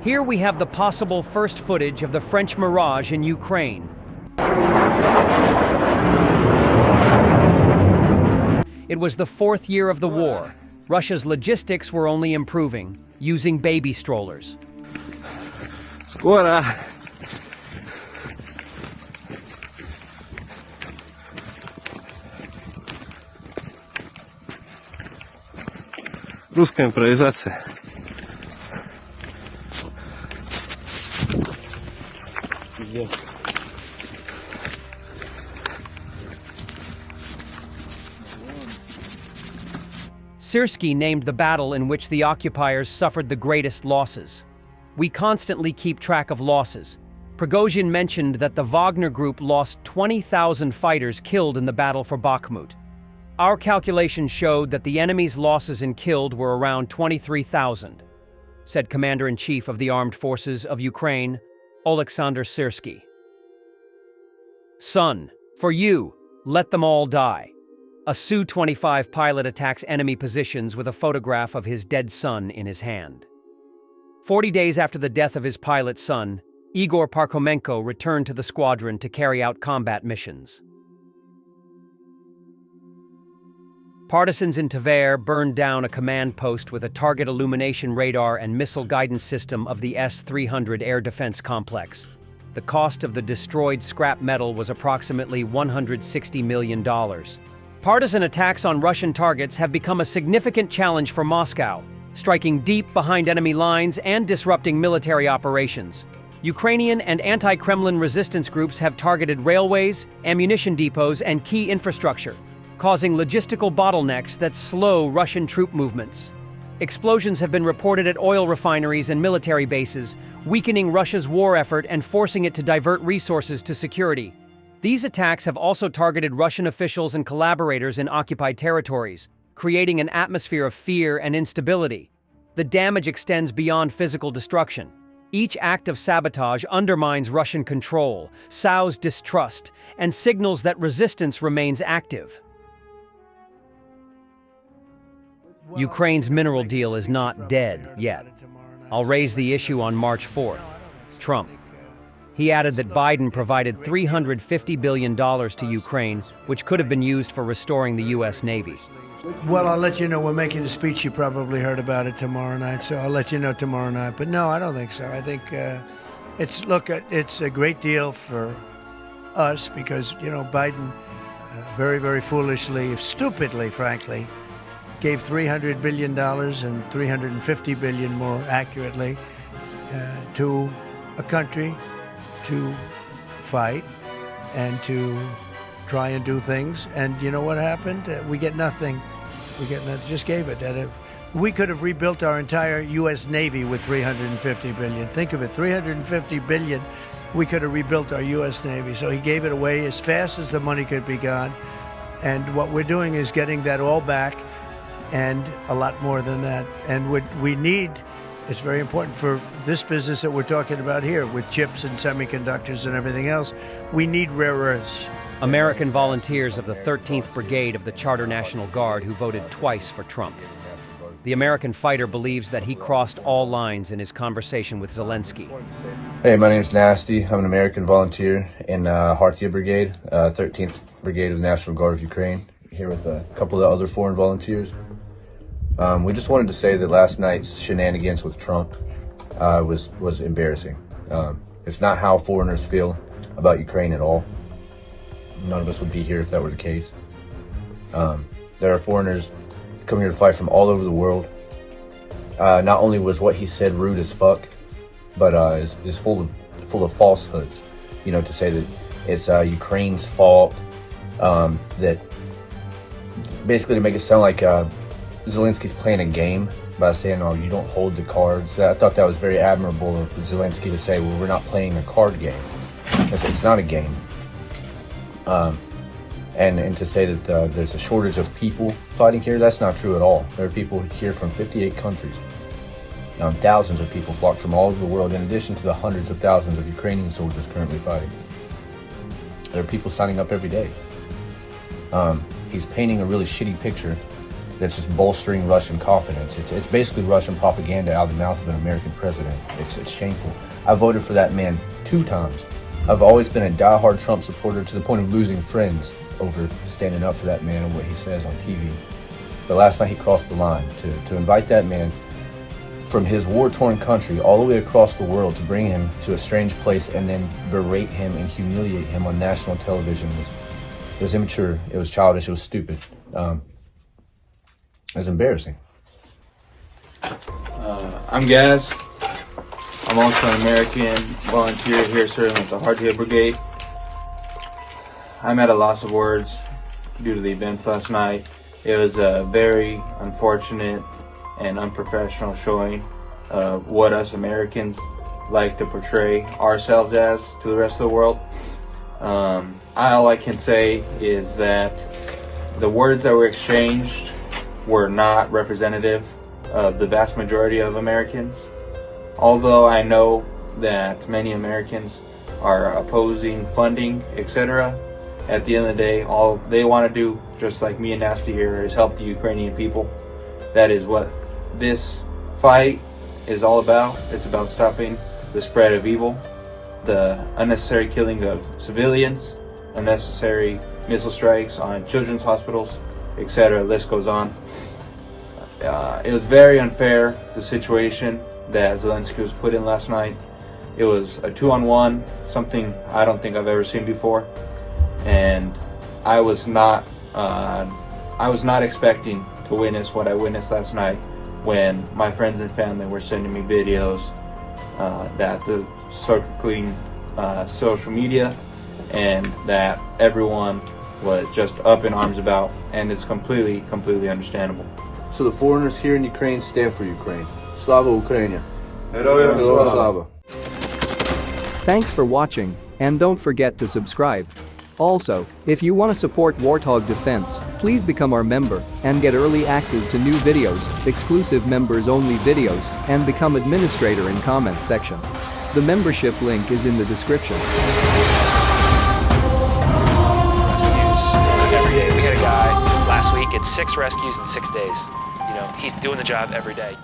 Here we have the possible first footage of the French Mirage in Ukraine. It was the fourth year of the war. Russia's logistics were only improving, using baby strollers. Скоро. Русская импровизация. Syrsky named the battle in which the occupiers suffered the greatest losses. We constantly keep track of losses. Prigozhin mentioned that the Wagner Group lost 20,000 fighters killed in the battle for Bakhmut. Our calculations showed that the enemy's losses in killed were around 23,000, said Commander-in-Chief of the Armed Forces of Ukraine, Oleksandr Syrsky. Son, for you, let them all die. A Su-25 pilot attacks enemy positions with a photograph of his dead son in his hand. 40 days after the death of his pilot son, Igor Parkhomenko returned to the squadron to carry out combat missions. Partisans in Tver burned down a command post with a target illumination radar and missile guidance system of the S-300 air defense complex. The cost of the destroyed scrap metal was approximately $160 million. Partisan attacks on Russian targets have become a significant challenge for Moscow, striking deep behind enemy lines and disrupting military operations. Ukrainian and anti-Kremlin resistance groups have targeted railways, ammunition depots, and key infrastructure, causing logistical bottlenecks that slow Russian troop movements. Explosions have been reported at oil refineries and military bases, weakening Russia's war effort and forcing it to divert resources to security. These attacks have also targeted Russian officials and collaborators in occupied territories, creating an atmosphere of fear and instability. The damage extends beyond physical destruction. Each act of sabotage undermines Russian control, sows distrust, and signals that resistance remains active. Ukraine's mineral deal is not dead yet. I'll raise the issue on March 4th. Trump. He added that Biden provided $350 billion to Ukraine, which could have been used for restoring the U.S. Navy. Well, I'll let you know. We're making a speech. You probably heard about it tomorrow night, so I'll let you know tomorrow night. But no, I don't think so. I think it's a great deal for us because, Biden very, very foolishly, stupidly, frankly, gave $300 billion and $350 billion more accurately to a country to fight and to try and do things. And you know what happened? We get nothing. We get nothing. Just gave it. We could have rebuilt our entire U.S. Navy with $350 billion. Think of it, $350 billion. We could have rebuilt our U.S. Navy. So he gave it away as fast as the money could be gone. And what we're doing is getting that all back and a lot more than that. And we need, it's very important for this business that we're talking about here with chips and semiconductors and everything else, we need rare earths. American volunteers of the 13th Brigade of the Charter National Guard who voted twice for Trump. The American fighter believes that he crossed all lines in his conversation with Zelensky. Hey, my name's Nasty. I'm an American volunteer in Hartia Brigade, 13th Brigade of the National Guard of Ukraine, here with a couple of other foreign volunteers. We just wanted to say that last night's shenanigans with Trump was embarrassing. It's not how foreigners feel about Ukraine at all. None of us would be here if that were the case. There are foreigners come here to fight from all over the world. Not only was what he said rude as fuck, but is full of falsehoods. To say that it's Ukraine's fault. That basically to make it sound like Zelensky's playing a game by saying, "Oh, you don't hold the cards." I thought that was very admirable of Zelensky to say, "Well, we're not playing a card game." It's not a game. And to say that there's a shortage of people fighting here, that's not true at all. There are people here from 58 countries. Thousands of people flocked from all over the world, in addition to the hundreds of thousands of Ukrainian soldiers currently fighting. There are people signing up every day. He's painting a really shitty picture that's just bolstering Russian confidence. It's basically Russian propaganda out of the mouth of an American president. It's shameful. I voted for that man 2 times. I've always been a diehard Trump supporter to the point of losing friends over standing up for that man and what he says on TV. But last night he crossed the line. To invite that man from his war-torn country all the way across the world to bring him to a strange place and then berate him and humiliate him on national television was immature, it was childish, it was stupid. It was embarrassing. I'm Gaz. I'm also an American volunteer here serving with the Hardtail Brigade. I'm at a loss of words due to the events last night. It was a very unfortunate and unprofessional showing of what us Americans like to portray ourselves as to the rest of the world. All I can say is that the words that were exchanged were not representative of the vast majority of Americans. Although I know that many Americans are opposing funding, etc., at the end of the day, all they want to do, just like me and Nasty here, is help the Ukrainian people. That is what this fight is all about. It's about stopping the spread of evil, the unnecessary killing of civilians, unnecessary missile strikes on children's hospitals, etc. List goes on. It was very unfair, the situation that Zelensky was put in last night. It was a 2-on-1, something I don't think I've ever seen before, and I was not expecting to witness what I witnessed last night when my friends and family were sending me videos that the circling social media, and that everyone was just up in arms about, and it's completely understandable. So the foreigners here in Ukraine stand for Ukraine. Slava Ukraina. Heroям Slava. Thanks for watching, and don't forget to subscribe. Also, if you want to support Warthog Defense, please become our member and get early access to new videos, exclusive members-only videos, and become administrator in comment section. The membership link is in the description. Rescues every day. We had a guy last week at 6 rescues in 6 days. You know, he's doing the job every day.